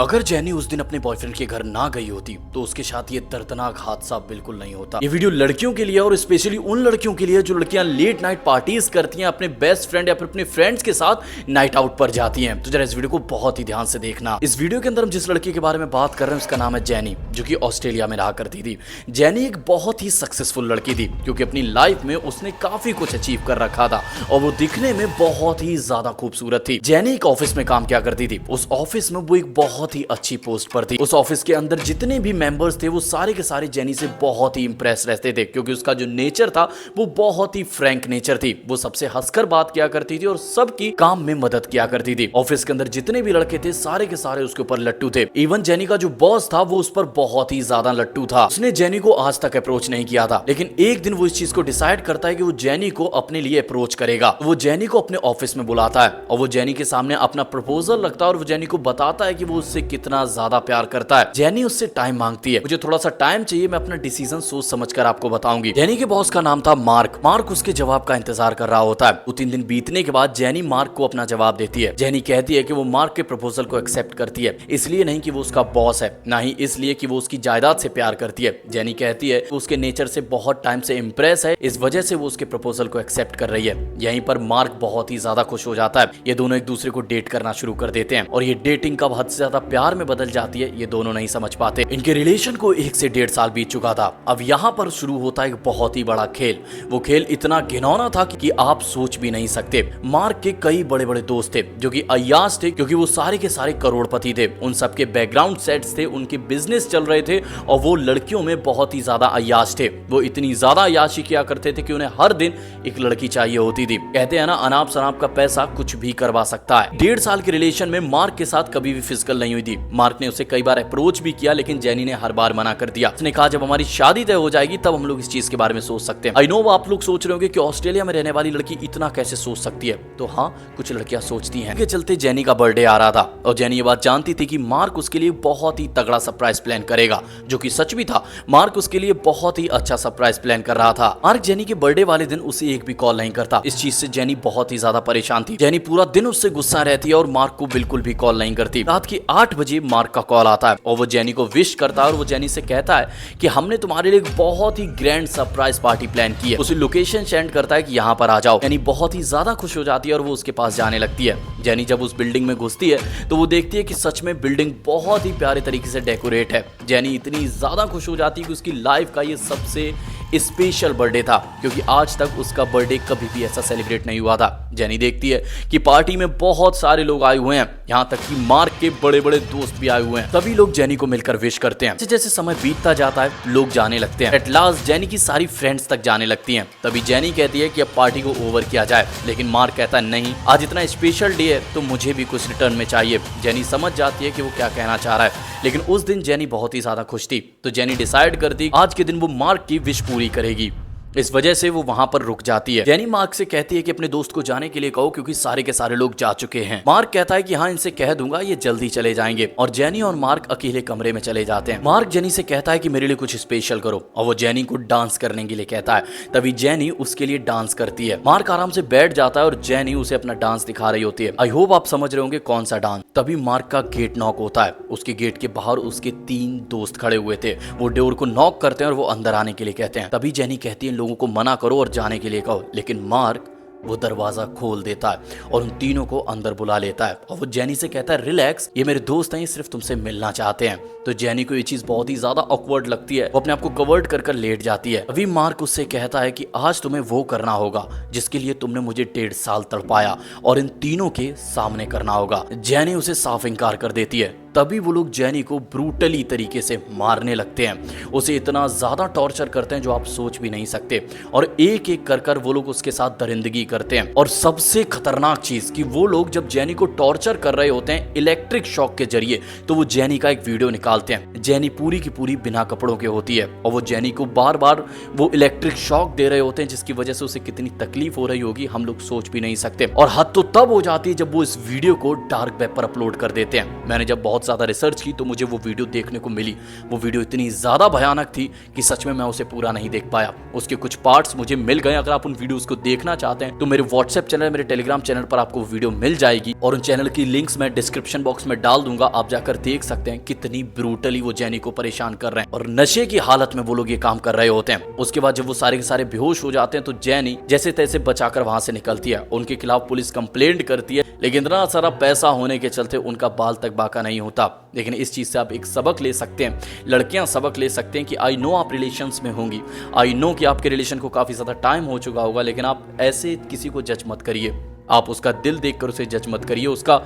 अगर जेनी उस दिन अपने बॉयफ्रेंड के घर ना गई होती तो उसके साथ ये दर्दनाक हादसा बिल्कुल नहीं होता। ये वीडियो लड़कियों के लिए और स्पेशली उन लड़कियों के लिए जो लड़कियां लेट नाइट पार्टीज करती हैं अपने बेस्ट फ्रेंड या फिर अपने फ्रेंड्स के साथ नाइट आउट पर जाती हैं। तो जरा इस वीडियो को बहुत ही ध्यान से देखना। इस वीडियो के अंदर हम जिस लड़की के बारे में बात कर रहे हैं उसका नाम है जेनी, जो कि ऑस्ट्रेलिया में रहा करती थी। जेनी एक बहुत ही सक्सेसफुल लड़की थी क्योंकि अपनी लाइफ में उसने काफी कुछ अचीव कर रखा था और वो दिखने में बहुत ही ज्यादा खूबसूरत थी। जेनी एक ऑफिस में काम किया करती थी। उस ऑफिस में वो एक बहुत ही अच्छी पोस्ट पर थी। उस ऑफिस के अंदर जितने भी मेंबर्स थे वो सारे के सारे जेनी से बहुत ही इंप्रेस रहते थे क्योंकि उसका जो नेचर था वो बहुत ही फ्रैंक नेचर थी। वो सबसे हंसकर बात किया करती थी और सबकी काम में मदद किया करती थी। ऑफिस के अंदर जितने भी लड़के थे सारे के सारे उसके ऊपर लट्टू थे। इवन जेनी का जो बॉस था वो उस पर बहुत ही ज्यादा लट्टू था। उसने जेनी को आज तक अप्रोच नहीं किया था, लेकिन एक दिन वो इस चीज को डिसाइड करता है कि वो जेनी को अपने लिए अप्रोच करेगा। वो जेनी को अपने ऑफिस में बुलाता है और वो जेनी के सामने अपना प्रपोजल रखता है और वो जेनी को बताता है कि वो उससे कितना ज्यादा प्यार करता है। जेनी उससे टाइम मांगती है, मुझे थोड़ा सा टाइम चाहिए, मैं अपना डिसीजन सोच समझकर आपको बताऊंगी। जेनी के बॉस का नाम था मार्क। मार्क उसके जवाब का इंतजार कर रहा होता है। 2-3 दिन बीतने के बाद जेनी मार्क को अपना जवाब देती है। जेनी कहती है कि वो मार्क के प्रपोजल को एक्सेप्ट करती है, इसलिए नहीं कि वो उसका बॉस है, ना ही इसलिए कि वो उसकी जायदाद से प्यार करती है। जेनी कहती है कि उसके नेचर से बहुत टाइम से इंप्रेस है, इस वजह से वो उसके प्रपोजल को एक्सेप्ट कर रही है। यहीं पर मार्क बहुत ही ज्यादा खुश हो जाता है। ये दोनों एक दूसरे को डेट करना शुरू कर देते हैं और ये डेटिंग कब हद से ज्यादा प्यार में बदल जाती है ये दोनों नहीं समझ पाते। इनके रिलेशन को 1 से 1.5 साल बीत चुका था। अब यहाँ पर शुरू होता है एक बहुत ही बड़ा खेल। वो खेल इतना घिनौना था कि आप सोच भी नहीं सकते। मार्क के कई बड़े बड़े दोस्त थे जो कि अय्याश थे क्योंकि वो सारे के सारे करोड़पति थे। उन सबके बैकग्राउंड सेट्स थे, उनके बिजनेस चल रहे थे और वो लड़कियों में बहुत ही ज्यादा अय्याश थे। वो इतनी ज्यादा अय्याशी किया करते थे कि उन्हें हर दिन एक लड़की चाहिए होती थी। कहते हैं ना, अनाप शनाप का पैसा कुछ भी करवा सकता है। 1.5 साल के रिलेशन में मार्क के साथ कभी भी फिजिकल नहीं हुई थी। मार्क ने उसे कई बार अप्रोच भी किया लेकिन जेनी ने हर बार मना कर दिया। उसने कहा जब हमारी शादी तय हो जाएगी तब हम लोग इस चीज के बारे में सोच सकते हैं। आई नो आप लोग सोच रहे होंगे कि ऑस्ट्रेलिया में रहने वाली लड़की इतना कैसे सोच सकती है, तो हाँ, कुछ लड़कियां सोचती हैं। इसके चलते जेनी का बर्थडे आ रहा था और जेनी ये बात जानती थी कि मार्क उसके लिए बहुत ही तगड़ा सरप्राइज प्लान करेगा, जो कि सच भी था। मार्क उसके लिए बहुत ही अच्छा सरप्राइज प्लान कर रहा था। मार्क जेनी के बर्थडे वाले दिन उसे एक भी कॉल नहीं करता। इस चीज से जेनी बहुत ही ज्यादा परेशान थी। जेनी पूरा दिन उससे गुस्सा रहती है और मार्क को बिल्कुल भी कॉल नहीं करती। रात की 8 बजे मार्क का कॉल आता है और वो जेनी को विश करता है और वो जेनी से कहता है कि हमने तुम्हारे लिए एक बहुत ही ग्रैंड सरप्राइज पार्टी प्लान की है। उसे लोकेशन सेंड करता है कि यहाँ पर आ जाओ। जेनी बहुत ही ज्यादा खुश हो जाती है और वो उसके पास जाने लगती है। जेनी जब उस बिल्डिंग में घुसती है तो वो देखती है कि सच में बिल्डिंग बहुत ही प्यारे तरीके से डेकोरेट है। जेनी इतनी ज्यादा खुश हो जाती है कि उसकी लाइफ का ये सबसे स्पेशल बर्थडे था क्योंकि आज तक उसका बर्थडे कभी भी ऐसा सेलिब्रेट नहीं हुआ था। जेनी देखती है कि पार्टी में बहुत सारे लोग आए हुए हैं, यहाँ तक कि मार्क के बड़े बड़े दोस्त भी आए हुए हैं। सभी लोग जेनी को मिलकर विश करते हैं। जैसे समय बीतता जाता है लोग जाने लगते हैं। एट लास्ट जेनी की सारी फ्रेंड्स तक जाने लगती हैं। तभी जेनी कहती है कि अब पार्टी को ओवर किया जाए, लेकिन मार्क कहता है नहीं, आज इतना स्पेशल डे है तो मुझे भी कुछ रिटर्न में चाहिए। जेनी समझ जाती है कि वो क्या कहना चाह रहा है, लेकिन उस दिन जेनी बहुत ही ज्यादा खुश थी तो जेनी डिसाइड करती आज के दिन वो मार्क की विश पूरी करेगी। इस वजह से वो वहां पर रुक जाती है। जेनी मार्क से कहती है कि अपने दोस्त को जाने के लिए कहो क्योंकि सारे के सारे लोग जा चुके हैं। मार्क कहता है कि हाँ, इनसे कह दूंगा, ये जल्दी चले जाएंगे और जेनी और मार्क अकेले कमरे में चले जाते हैं। मार्क जेनी से कहता है कि मेरे लिए कुछ स्पेशल करो और वो जेनी को डांस करने के लिए कहता है। तभी जेनी उसके लिए डांस करती है। मार्क आराम से बैठ जाता है और जेनी उसे अपना डांस दिखा रही होती है। आई होप आप समझ रहे होंगे कौन सा डांस। तभी मार्क का गेट नॉक होता है। उसके गेट के बाहर उसके 3 दोस्त खड़े हुए थे। वो डोर को नॉक करते हैं और वो अंदर आने के लिए कहते हैं। तभी जेनी कहती है इन लोगों को मना करो और जाने के लिए कहो, लेकिन मार्क वो दरवाजा खोल देता है और उन तीनों को अंदर बुला लेता है और वो जेनी से कहता है रिलैक्स, ये मेरे दोस्त हैं, ये सिर्फ तुमसे मिलना चाहते हैं। तो जेनी को ये चीज बहुत ही ज्यादा ऑकवर्ड लगती है। वो अपने आप को कवर्ड कर लेट जाती है। अभी मार्क उससे कहता है कि आज तुम्हें वो करना होगा जिसके लिए तुमने मुझे 1.5 साल तड़पाया और इन तीनों के सामने करना होगा। जेनी उसे साफ इंकार कर देती है। तभी वो लोग जेनी को ब्रूटली तरीके से मारने लगते हैं। उसे इतना ज्यादा टॉर्चर करते हैं जो आप सोच भी नहीं सकते और एक एक कर वो लोग उसके साथ दरिंदगी करते हैं। और सबसे खतरनाक चीज कि वो लोग जब जेनी को टॉर्चर कर रहे होते हैं इलेक्ट्रिक शॉक के जरिए, तो वो जेनी का एक वीडियो निकालते हैं। जेनी पूरी की पूरी बिना कपड़ों के होती है और वो जेनी को बार बार वो इलेक्ट्रिक शॉक दे रहे होते हैं जिसकी वजह से उसे कितनी तकलीफ हो रही होगी हम लोग सोच भी नहीं सकते। और हद तो तब हो जाती है जब वो इस वीडियो को डार्क वेब पर अपलोड कर देते हैं। मैंने जब बहुत ज्यादा रिसर्च की तो मुझे वो वीडियो देखने को मिली। वो वीडियो इतनी ज्यादा भयानक थी कि सच में मैं उसे पूरा नहीं देख पाया। उसके कुछ पार्ट्स मुझे मिल गए। अगर आप उन वीडियोस को देखना चाहते हैं तो मेरे व्हाट्सएप चैनल, मेरे टेलीग्राम चैनल पर आपको वीडियो मिल जाएगी और उन चैनल की लिंक्स मैं डिस्क्रिप्शन बॉक्स में डाल दूंगा। आप जाकर देख सकते हैं कितनी ब्रूटली वो जैनी को परेशान कर रहे हैं और नशे की हालत में वो लोग ये काम कर रहे होते हैं। उसके बाद जब वो सारे के सारे बेहोश हो जाते हैं तो जैनी जैसे तैसे बचाकर वहां से निकलती है। उनके खिलाफ पुलिस कंप्लेंट करती है, लेकिन इतना सारा पैसा होने के चलते उनका बाल तक बाका नहीं होता। लेकिन इस चीज से आप एक सबक ले सकते हैं, लड़कियां सबक ले सकते हैं कि आई नो आप रिलेशंस में होंगी, आई नो कि आपके रिलेशन को काफी ज्यादा टाइम हो चुका होगा, लेकिन आप ऐसे किसी को जज मत करिए। आप उसका दिल देखकर उसे जज मत करिए, उसका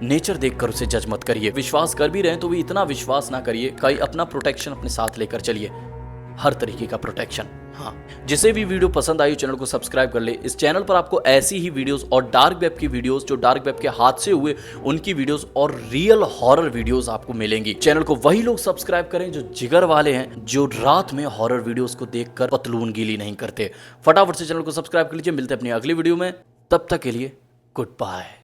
नेचर देखकर उसे जज मत करिए। विश्वास कर भी रहे हैं तो भी इतना विश्वास ना करिए। कहीं अपना प्रोटेक्शन अपने साथ लेकर चलिए, हर तरीके का प्रोटेक्शन। हाँ, जिसे भी वीडियो पसंद आई चैनल को सब्सक्राइब कर ले। इस चैनल पर आपको ऐसी ही वीडियोस और डार्क वेब की वीडियोस, जो डार्क वेब के हादसे हुए उनकी वीडियोस और रियल हॉरर वीडियोस आपको मिलेंगी। चैनल को वही लोग सब्सक्राइब करें जो जिगर वाले हैं, जो रात में हॉरर वीडियोस को देखकर पतलून गीली नहीं करते। फटाफट से चैनल को सब्सक्राइब कर लीजिए। मिलते हैं अपनी अगली वीडियो में, तब तक के लिए गुड बाय।